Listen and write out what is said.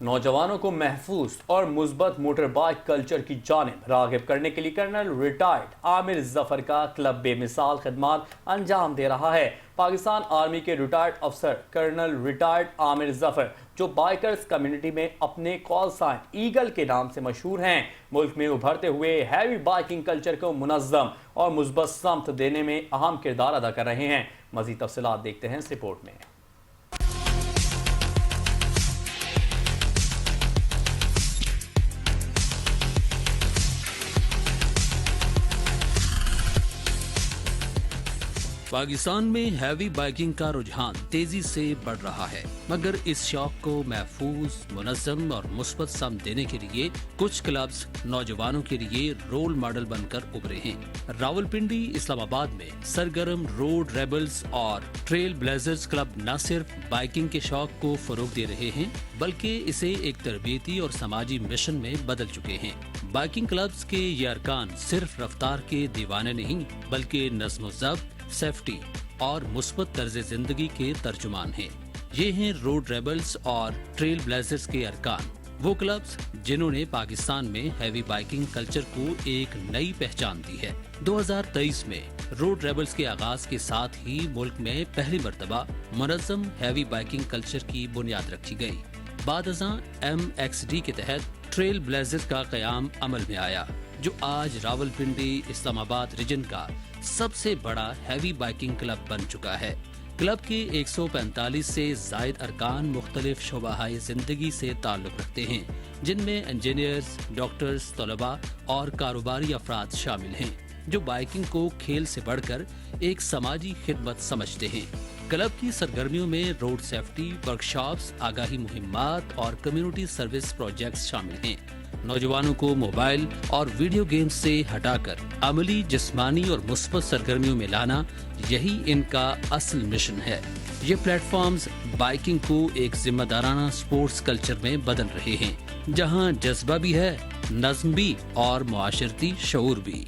नौजवानों को महफूज और मुस्बत मोटर बाइक कल्चर की जानिब राग़िब करने के लिए कर्नल रिटायर्ड आमिर जफर का क्लब बेमिसाल खिदमात अंजाम दे रहा है। पाकिस्तान आर्मी के रिटायर्ड अफसर कर्नल रिटायर्ड आमिर जफर, जो बाइकर्स कम्युनिटी में अपने कॉल साइन ईगल के नाम से मशहूर हैं, मुल्क में उभरते हुए हैवी बाइकिंग कल्चर को मुनज़्ज़म और मुस्बत समत देने में अहम किरदार अदा कर रहे हैं। मज़ीद तफसीलात देखते हैं इस रिपोर्ट में। पाकिस्तान में हैवी बाइकिंग का रुझान तेजी से बढ़ रहा है, मगर इस शौक को महफूज, मुनज़्ज़म और मुस्बत सम देने के लिए कुछ क्लब्स नौजवानों के लिए रोल मॉडल बनकर उभरे हैं। रावलपिंडी, इस्लामाबाद में सरगर्म रोड रेबल्स और ट्रेल ब्लेजर्स क्लब न सिर्फ बाइकिंग के शौक को फरोग दे रहे हैं, बल्कि इसे एक तरबियती और समाजी मिशन में बदल चुके हैं। बाइकिंग क्लब्स के ये अरकान सिर्फ रफ्तार के दीवाने नहीं, बल्कि नज़्म ज़ब्त, सेफ्टी और मुस्बत तर्ज जिंदगी के तर्जुमान हैं। ये हैं रोड रेबल्स और ट्रेल ब्लेजर्स के अरकान, वो क्लब्स जिन्होंने पाकिस्तान में हैवी बाइकिंग कल्चर को एक नई पहचान दी है। 2023 में रोड रेबल्स के आगाज के साथ ही मुल्क में पहली मर्तबा मुनज़्ज़म हैवी बाइकिंग कल्चर की बुनियाद रखी गई। बाद-अज़ां MXD के तहत ट्रेल ब्लेजर्स का क़याम अमल में आया, जो आज रावलपिंडी, इस्लामाबाद रीजन का सबसे बड़ा हैवी बाइकिंग क्लब बन चुका है। क्लब के 145 से जायद अरकान मुख्तलिफ शोबाहाए जिंदगी से ताल्लुक रखते हैं, जिनमें इंजीनियर्स, डॉक्टर्स, तलबा और कारोबारी अफराद शामिल हैं, जो बाइकिंग को खेल से बढ़कर एक समाजी खिदमत समझते हैं। क्लब की सरगर्मियों में रोड सेफ्टी वर्कशॉप्स, आगाही मुहिम्मात और कम्युनिटी सर्विस प्रोजेक्ट्स शामिल हैं। नौजवानों को मोबाइल और वीडियो गेम्स से हटाकर अमली, जिस्मानी और मुस्बत सरगर्मियों में लाना, यही इनका असल मिशन है। ये प्लेटफॉर्म्स बाइकिंग को एक जिम्मेदाराना स्पोर्ट्स कल्चर में बदल रहे हैं, जहां जज्बा भी है, नज़्म भी और मुआशरती शऊर भी।